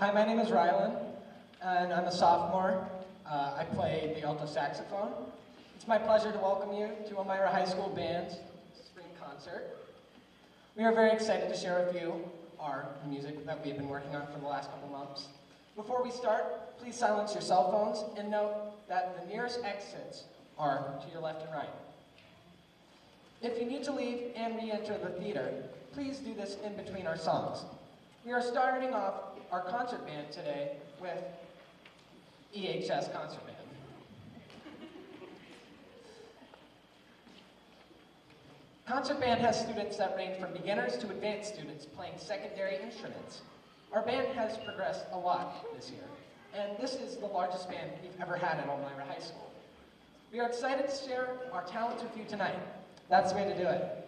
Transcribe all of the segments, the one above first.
Hi, my name is Rylan, and I'm a sophomore. I play the alto saxophone. It's my pleasure to welcome you to Elmira High School Band's spring concert. We are very excited to share with you our music that we've been working on for the last couple months. Before we start, please silence your cell phones and note that the nearest exits are to your left and right. If you need to leave and re-enter the theater, please do this in between our songs. We are starting off our concert band today with EHS Concert Band. Concert band has students that range from beginners to advanced students playing secondary instruments. Our band has progressed a lot this year, and this is the largest band we've ever had at Elmira High School. We are excited to share our talents with you tonight. That's the way to do it.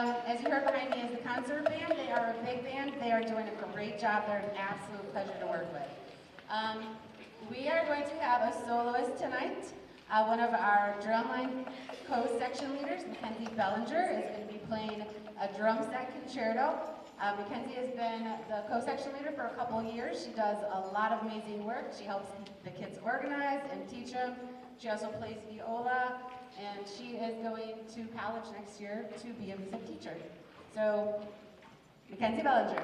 As you heard behind me is the concert band. They are a big band. They are doing a great job. They're an absolute pleasure to work with. We are going to have a soloist tonight. One of our drumline co-section leaders, Mackenzie Bellinger, is going to be playing a drum set concerto. Mackenzie has been the co-section leader for a couple of years. She does a lot of amazing work. She helps the kids organize and teach them. She also plays viola, and she is going to college next year to be a music teacher. So, Mackenzie Bellinger.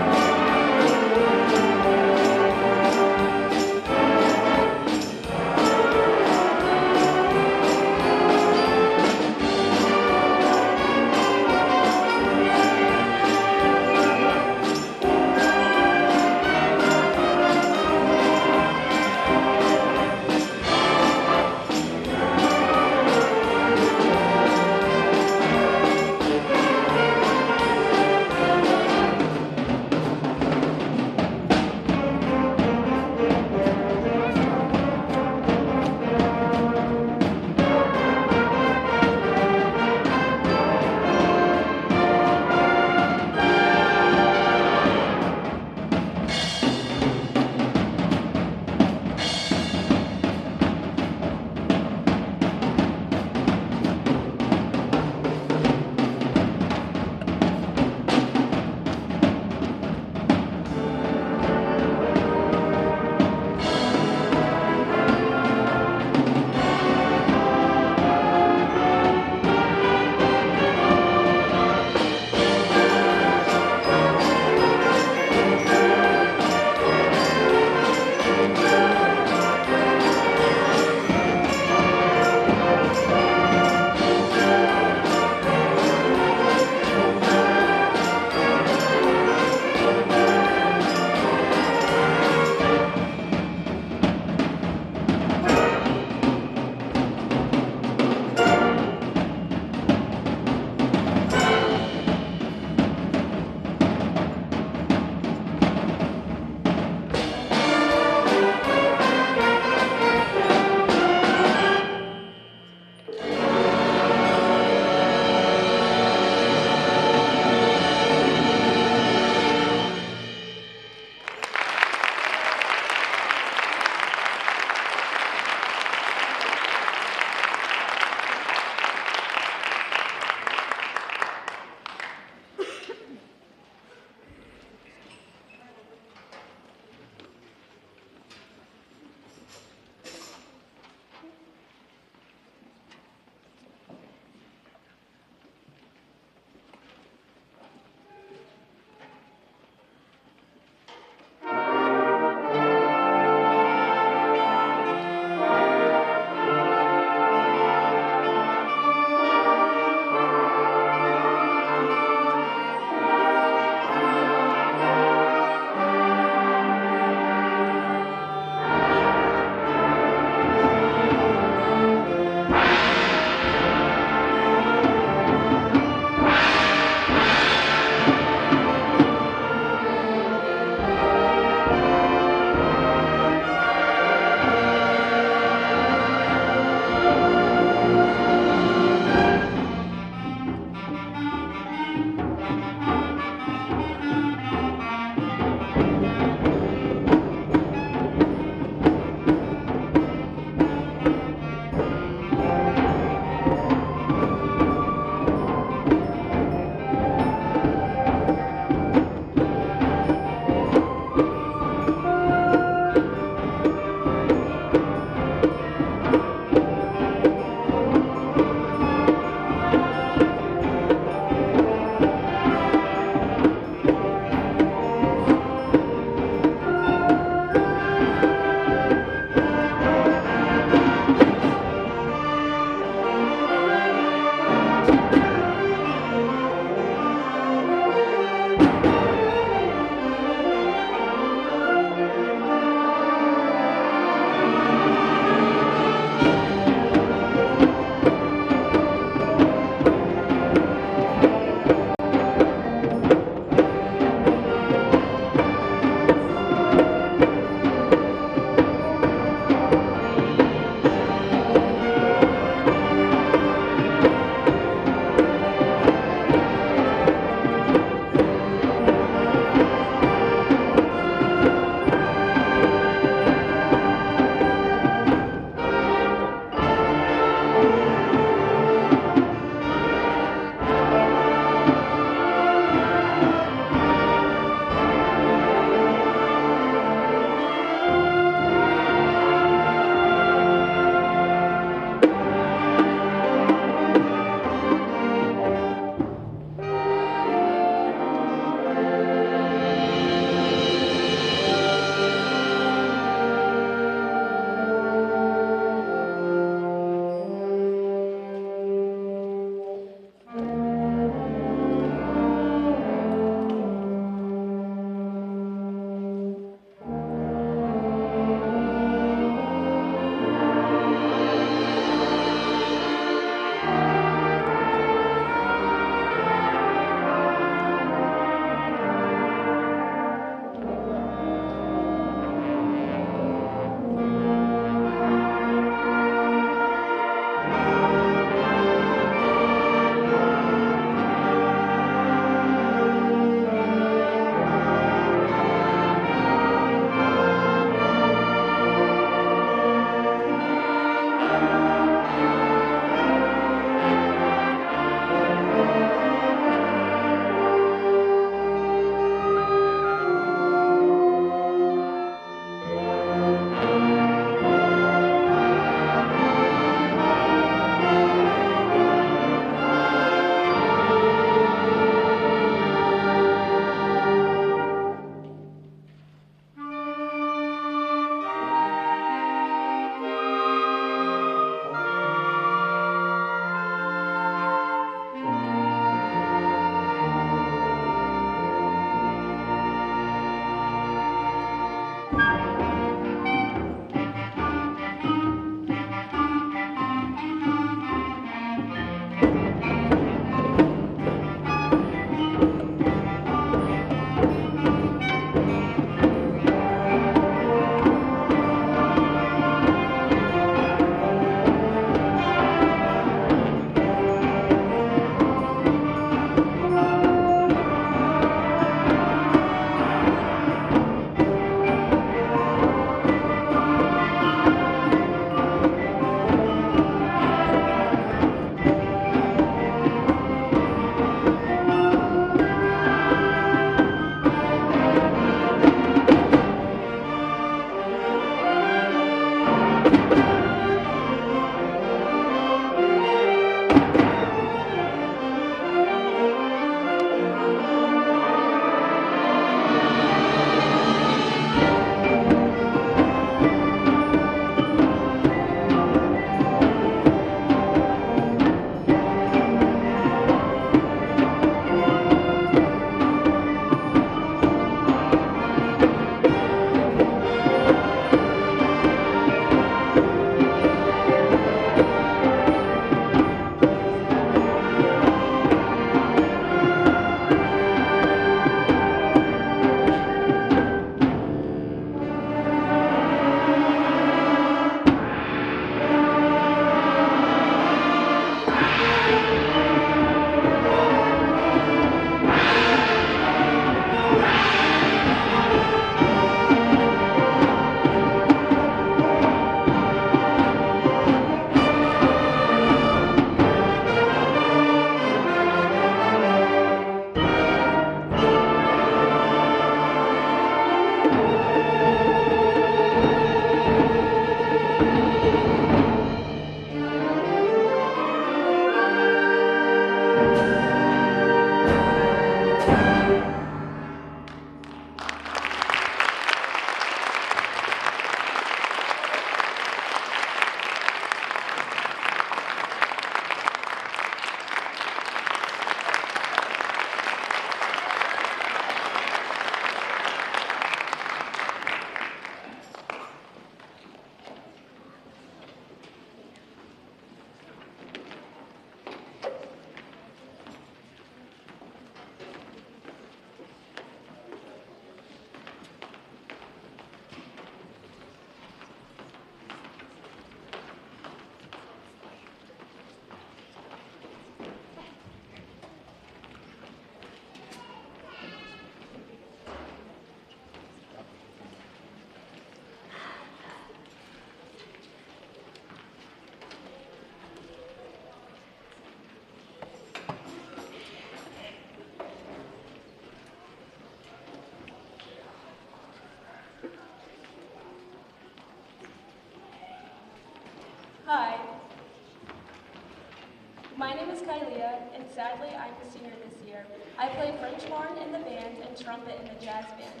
name is Kylia, and sadly, I'm a senior this year. I play French horn in the band and trumpet in the jazz band.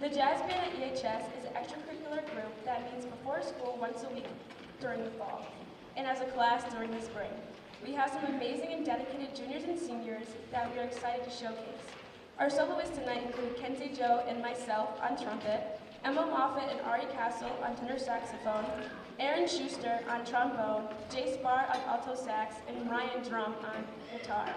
The jazz band at EHS is an extracurricular group that meets before school once a week during the fall, and as a class during the spring. We have some amazing and dedicated juniors and seniors that we are excited to showcase. Our soloists tonight include Kenzie Joe and myself on trumpet, Emma Moffett and Ari Castle on tenor saxophone, Aaron Schuster on trombone, Jay Spar on alto sax, and Ryan Drum on guitar.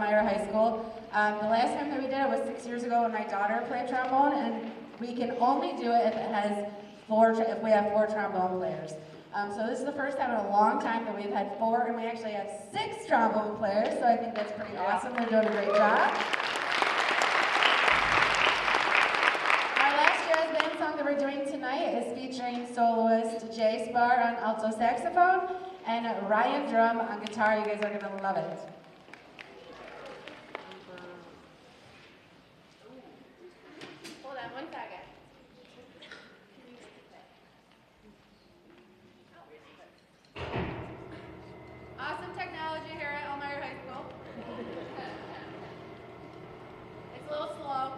Elmira High School. The last time that we did it was 6 years ago when my daughter played trombone, and we can only do it if it has if we have 4 trombone players. So this is the first time in a long time that we've had 4, and we actually have 6 trombone players, so I think that's pretty awesome. They're doing a great job. Our last jazz band song that we're doing tonight is featuring soloist Jay Spar on alto saxophone and Ryan Drum on guitar. You guys are going to love it. Hold on 1 second. Awesome technology here at Elmira High School. It's a little slow.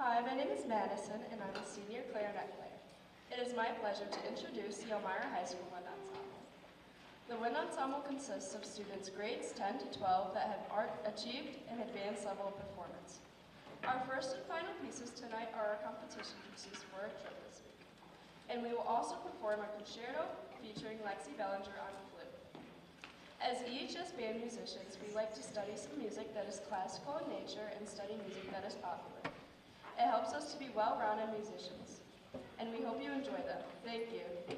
Hi, my name is Madison, and I'm a senior clarinet player. It is my pleasure to introduce the Elmira High School Wind Ensemble. The Wind Ensemble consists of students grades 10 to 12 that have achieved an advanced level of performance. Our first and final pieces tonight are our competition pieces for our trip this week. And we will also perform a concerto featuring Lexi Bellinger on the flute. As EHS band musicians, we like to study some music that is classical in nature and study music that is popular. It helps us to be well-rounded musicians, and we hope you enjoy them. Thank you.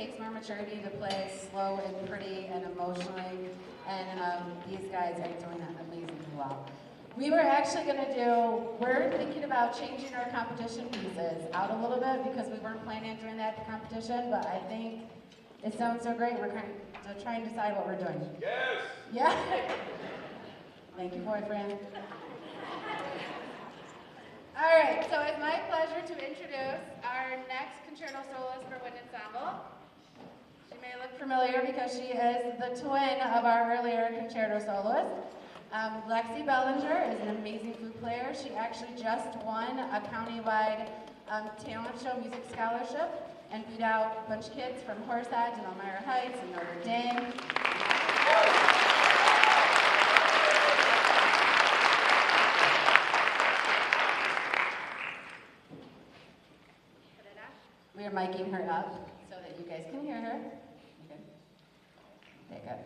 takes more maturity to play slow and pretty and emotionally, and these guys are doing that amazingly well. We were actually we're thinking about changing our competition pieces out a little bit because we weren't planning on doing that at the competition, but I think it sounds so great, we're kind of trying to decide what we're doing. Yes! Yeah? Thank you, boyfriend. All right, so it's my pleasure to introduce our next concerto soloist for wind ensemble. She may look familiar because she is the twin of our earlier concerto soloist. Lexi Bellinger is an amazing flute player. She actually just won a countywide talent show music scholarship and beat out a bunch of kids from Horseheads and Elmira Heights and Notre Dame. We are miking her up so that you guys can hear her. Okay. There you go.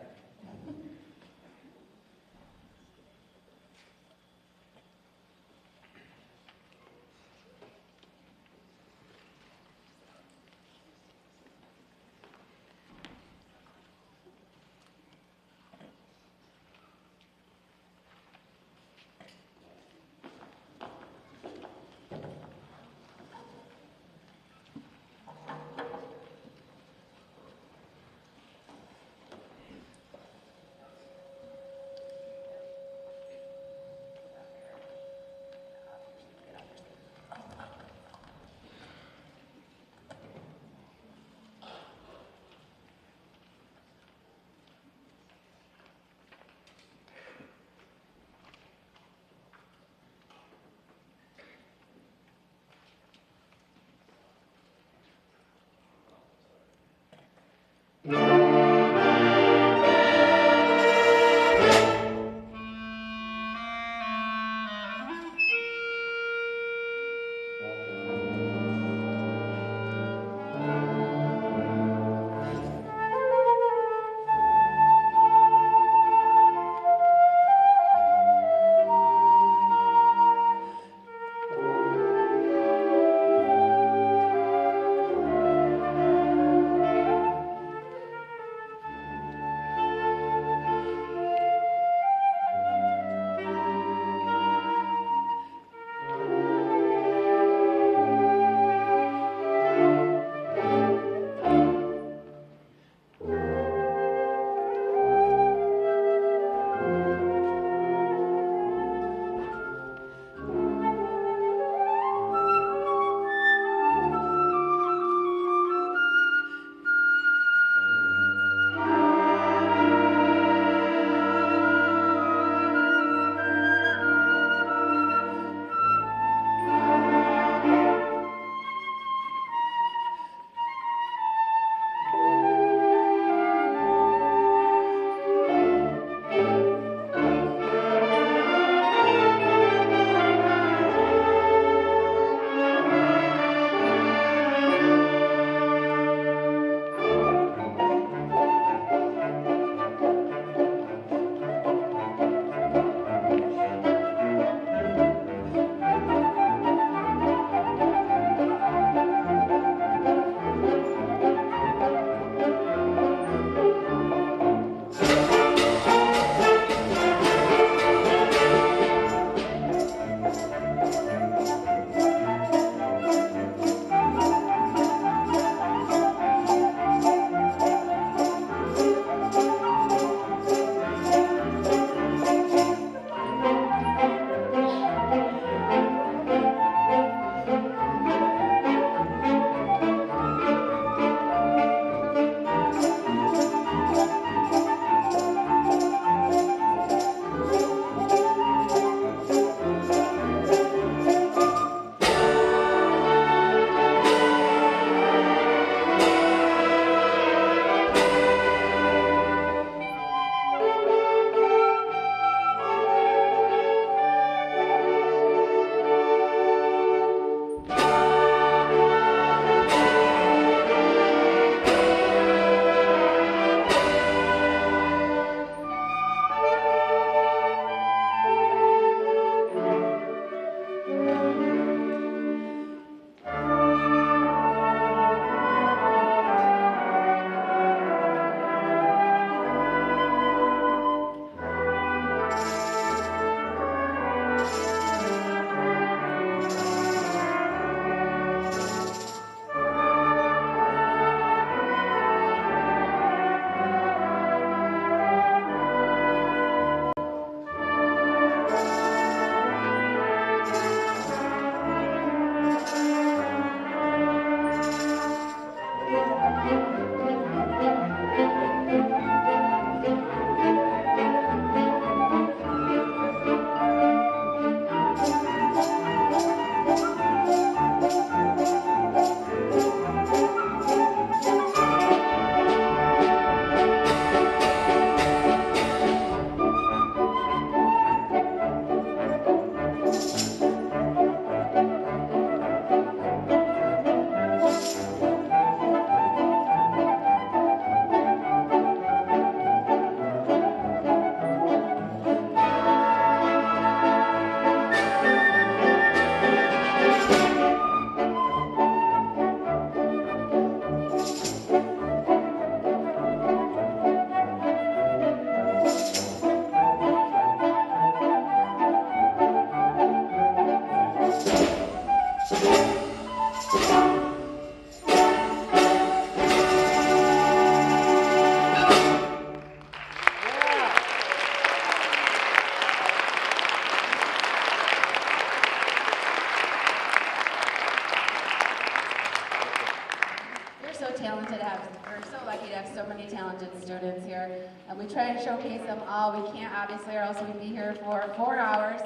we're so lucky to have so many talented students here. And we try and showcase them all. We can't, obviously, or else we'd be here for 4 hours.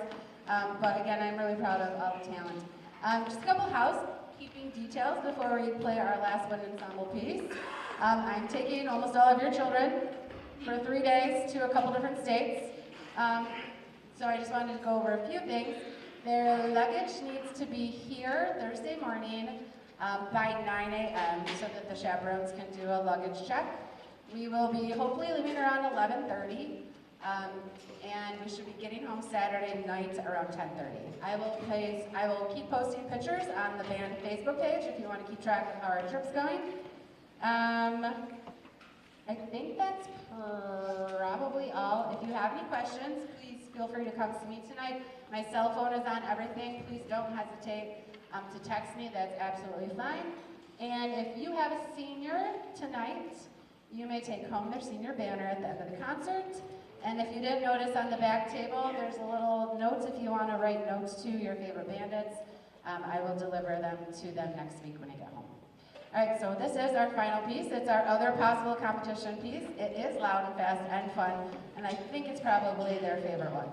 But again, I'm really proud of all the talent. Just a couple housekeeping details before we play our last wind ensemble piece. I'm taking almost all of your children for 3 days to a couple different states. So I just wanted to go over a few things. Their luggage needs to be here Thursday morning by 9 a.m. so that the chaperones can do a luggage check. We will be hopefully leaving around 11:30, and we should be getting home Saturday night around 10:30. I will keep posting pictures on the band Facebook page if you want to keep track of how our trip's going. I think that's probably all. If you have any questions, please feel free to come see me tonight. My cell phone is on everything. Please don't hesitate to text me. That's absolutely fine. And if you have a senior tonight, you may take home their senior banner at the end of the concert. And if you didn't notice on the back table, there's a little note if you want to write notes to your favorite bandits. I will deliver them to them next week when I get home. All right, so this is our final piece. It's our other possible competition piece. It is loud and fast and fun, and I think it's probably their favorite one.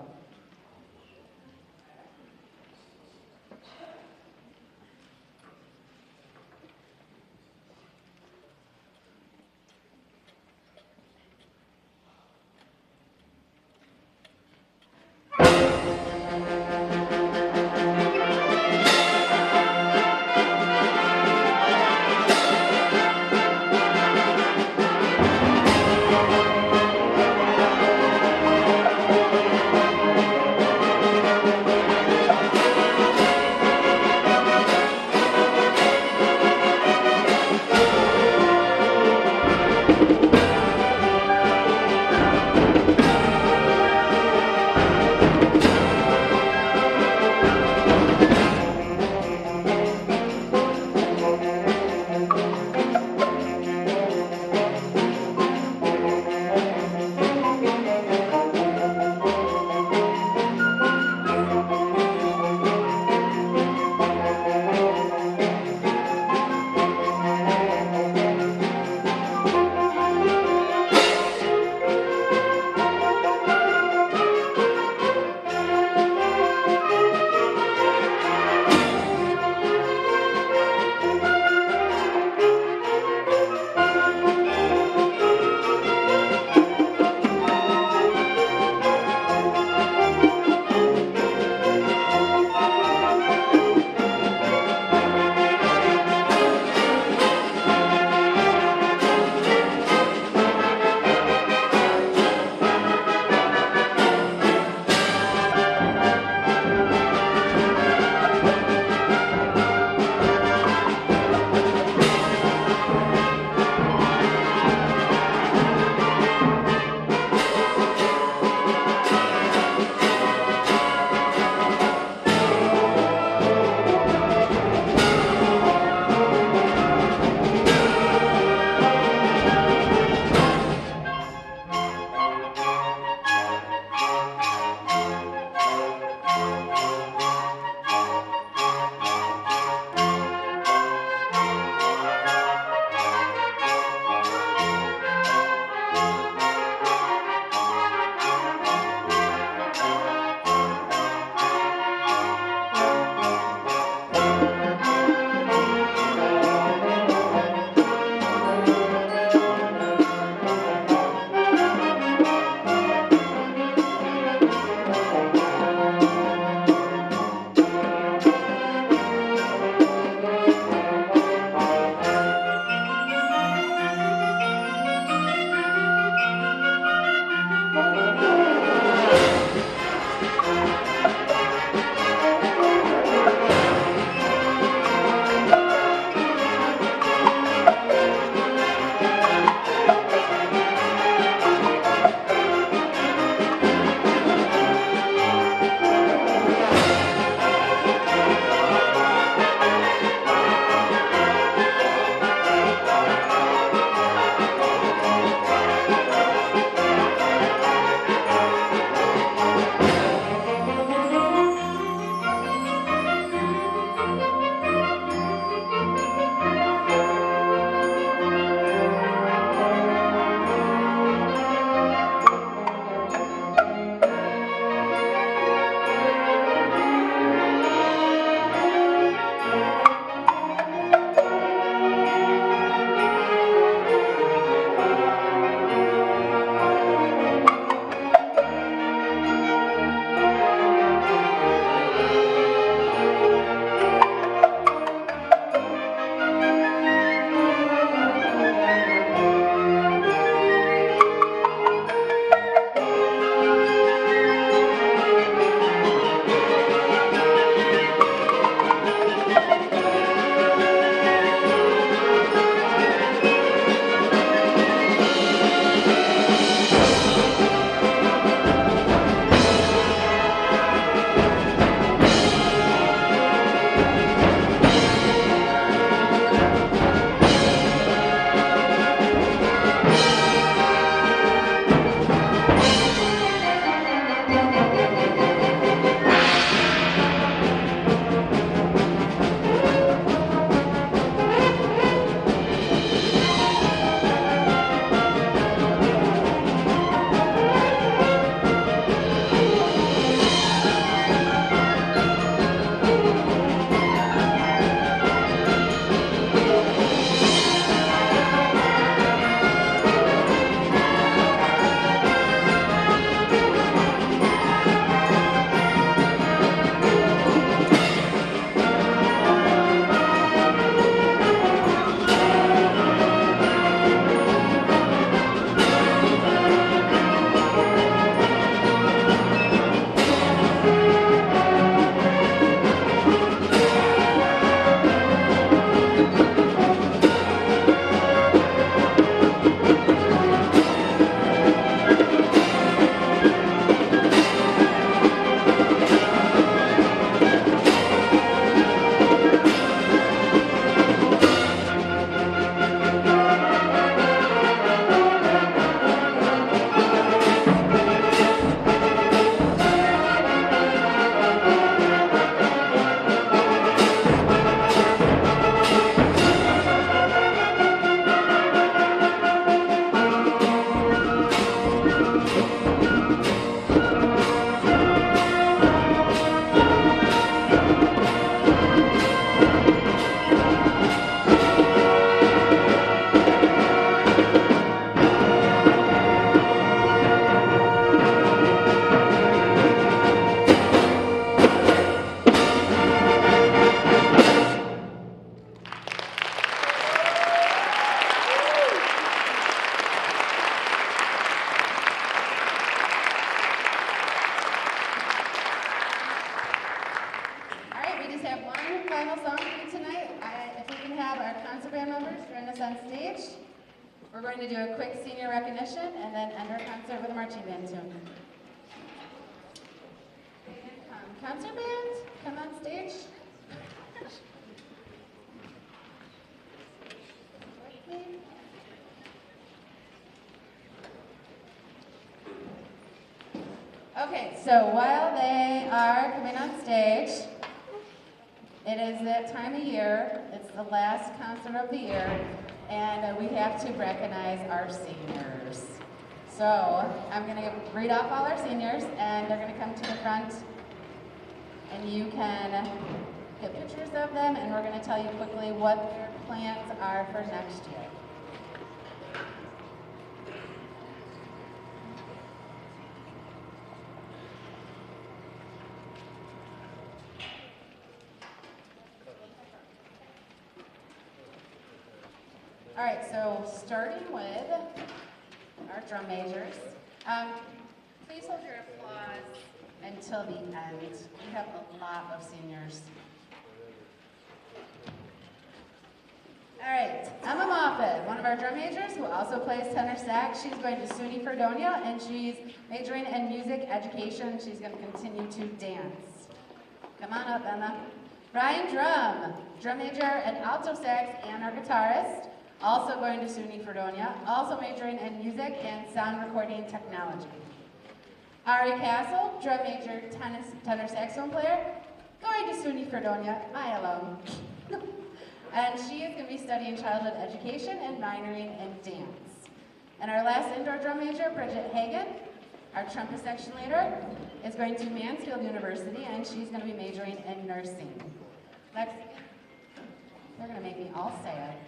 final song for you tonight. If we can have our concert band members join us on stage. We're going to do a quick senior recognition and then end our concert with a marching band tune. Concert band, come on stage. Okay, so while they are coming on stage, it is that time of year. It's the last concert of the year, and we have to recognize our seniors. So I'm going to read off all our seniors, and they're going to come to the front, and you can get pictures of them, and we're going to tell you quickly what their plans are for next year. All right, so starting with our drum majors. Please hold your applause until the end. We have a lot of seniors. All right, Emma Moffat, one of our drum majors who also plays tenor sax. She's going to SUNY Fredonia and she's majoring in music education. She's going to continue to dance. Come on up, Emma. Ryan drum major and alto sax and our guitarist. Also going to SUNY Fredonia, also majoring in music and sound recording technology. Ari Castle, drum major, tenor saxophone player, going to SUNY Fredonia, my alum. And she is going to be studying childhood education and minoring in dance. And our last indoor drum major, Bridget Hagan, our trumpet section leader, is going to Mansfield University and she's going to be majoring in nursing. They're going to make me all say it.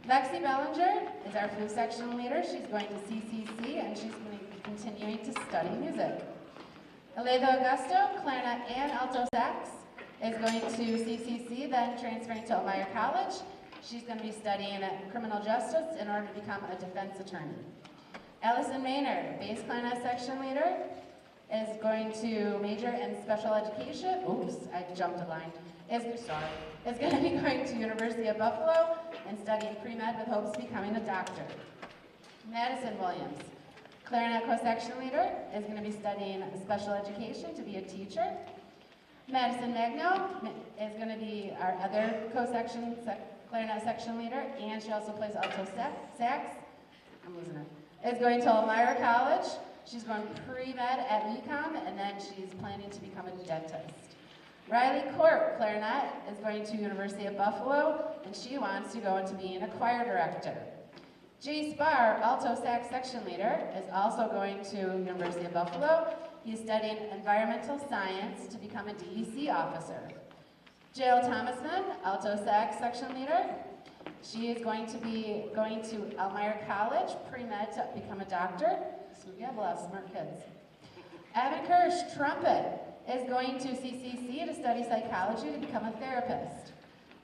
Lexi Bellinger is our flute section leader. She's going to CCC and she's going to be continuing to study music. Aleva Augusto, clarinet and alto sax, is going to CCC, then transferring to Elmira College. She's going to be studying criminal justice in order to become a defense attorney. Allison Maynard, bass clarinet section leader, is going to major in special education. Oops, I jumped a line. Is going to be going to University of Buffalo and studying pre-med with hopes of becoming a doctor. Madison Williams, clarinet co-section leader, is going to be studying special education to be a teacher. Madison Magno is going to be our other co-section clarinet section leader, and she also plays alto sax. I'm losing her. Is going to Elmira College. She's going pre-med at UConn, and then she's planning to become a dentist. Riley Court, clarinet, is going to University of Buffalo, and she wants to go into being a choir director. Jay Spar, alto sax section leader, is also going to University of Buffalo. He's studying environmental science to become a DEC officer. Jael Thomasman, alto sax section leader. She is going to be going to Elmira College, pre-med to become a doctor. So we have a lot of smart kids. Evan Kirsch, trumpet, is going to CCC to study psychology to become a therapist.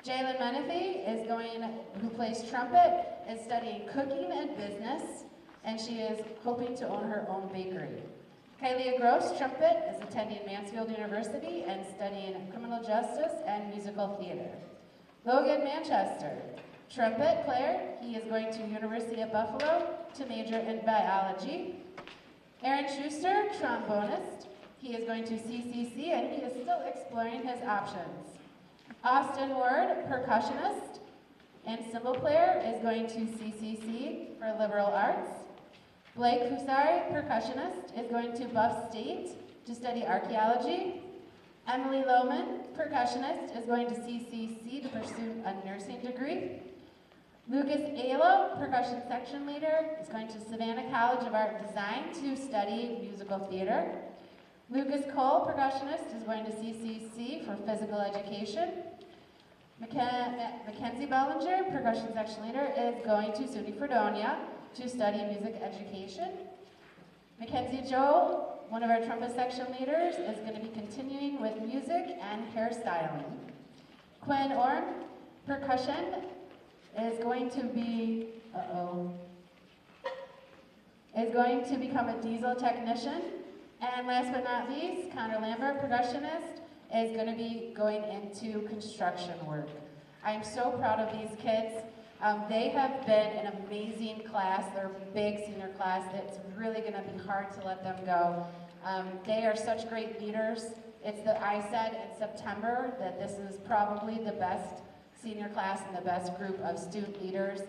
Jalen Menifee who plays trumpet, is studying cooking and business, and she is hoping to own her own bakery. Kylia Gross, trumpet, is attending Mansfield University and studying criminal justice and musical theater. Logan Manchester, trumpet player, he is going to University of Buffalo to major in biology. Aaron Schuster, trombonist, he is going to CCC and he is still exploring his options. Austin Ward, percussionist and cymbal player, is going to CCC for liberal arts. Blake Husari, percussionist, is going to Buff State to study archaeology. Emily Lohman, percussionist, is going to CCC to pursue a nursing degree. Lucas Alo, percussion section leader, is going to Savannah College of Art and Design to study musical theater. Lucas Cole, percussionist, is going to CCC for physical education. Mackenzie Bellinger, percussion section leader, is going to SUNY Fredonia to study music education. Mackenzie Joel, one of our trumpet section leaders, is going to be continuing with music and hairstyling. Quinn Orm, percussion, is going to be, is going to become a diesel technician. And last but not least, Connor Lambert, percussionist, is going to be going into construction work. I'm so proud of these kids. They have been an amazing class. They're a big senior class. It's really going to be hard to let them go. They are such great leaders. I said in September that this is probably the best senior class and the best group of student leaders.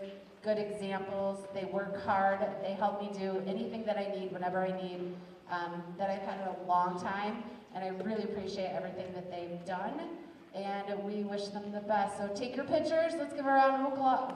Good examples. They work hard. They help me do anything that I need whenever I need, that I've had in a long time. And I really appreciate everything that they've done. And we wish them the best. So take your pictures. Let's give a round of applause.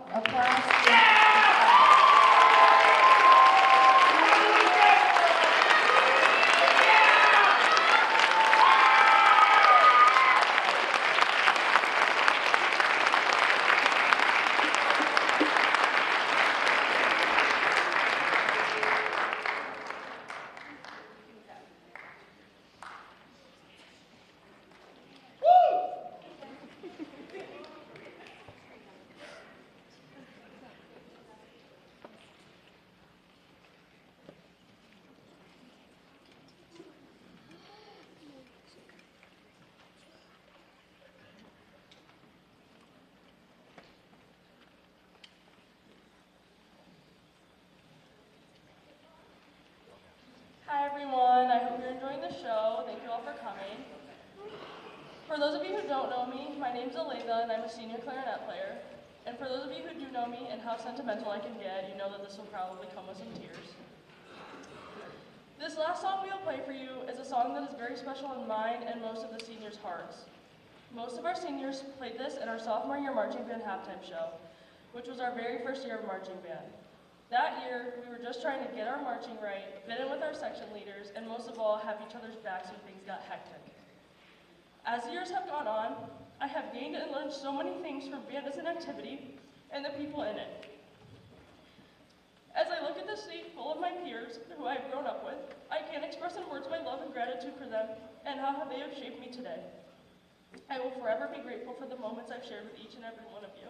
Hi everyone, I hope you're enjoying the show. Thank you all for coming. For those of you who don't know me, my name's Alayla and I'm a senior clarinet player. And for those of you who do know me and how sentimental I can get, you know that this will probably come with some tears. This last song we'll play for you is a song that is very special in mine and most of the seniors' hearts. Most of our seniors played this at our sophomore year marching band halftime show, which was our very first year of marching band. That year, we were just trying to get our marching right, fit in with our section leaders, and most of all, have each other's backs when things got hectic. As the years have gone on, I have gained and learned so many things from band as an activity and the people in it. As I look at the seat full of my peers, who I have grown up with, I can't express in words my love and gratitude for them and how they have shaped me today. I will forever be grateful for the moments I've shared with each and every one of you.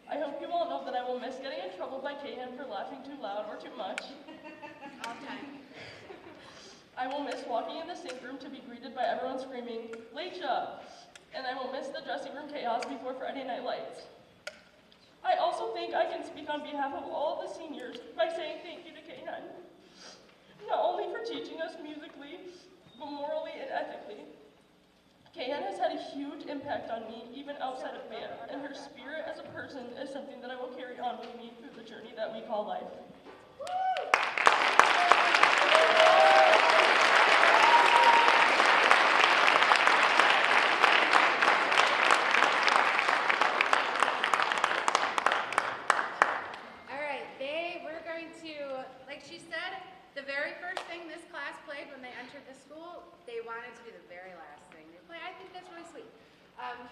I hope you all know that I will miss getting in trouble by Kahan for laughing too loud or too much. All time. I will miss walking in the sync room to be greeted by everyone screaming, "Leisha!" And I will miss the dressing room chaos before Friday Night Lights. I also think I can speak on behalf of all of the seniors by saying thank you to Kahan. Not only for teaching us musically, but morally and ethically. Kahan has had a huge impact on me, even outside of band, and her spirit as a person is something that I will carry on with me through the journey that we call life. All right, we're going to, like she said, the very first thing this class played when they entered the school, they wanted to be the very last thing they played. I think that's really sweet.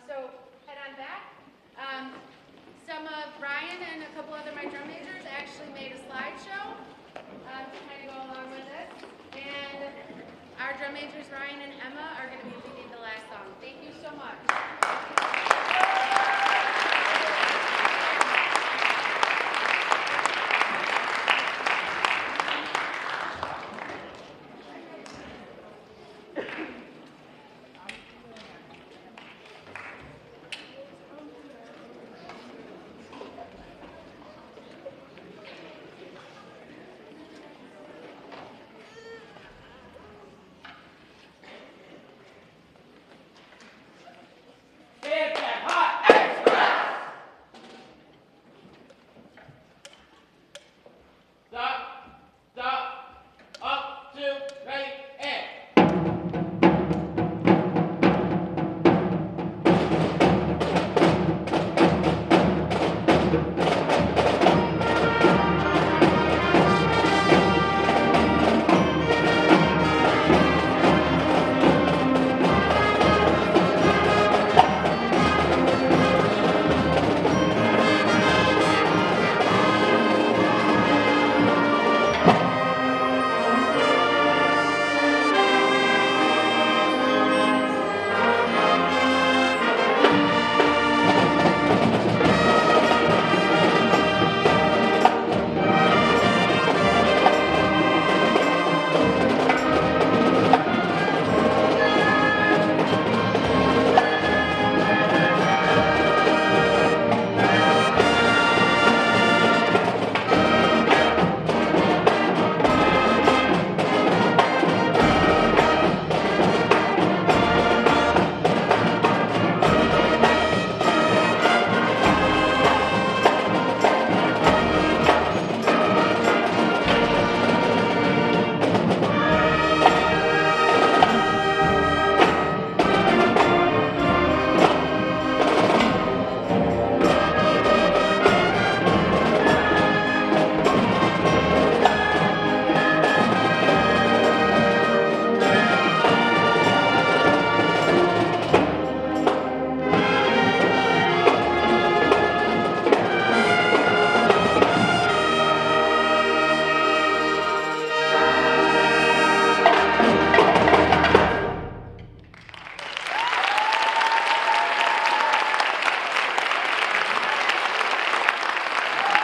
So head on back. Some of Ryan and a couple other my drum majors actually made a slideshow to kind of go along with this. And our drum majors, Ryan and Emma, are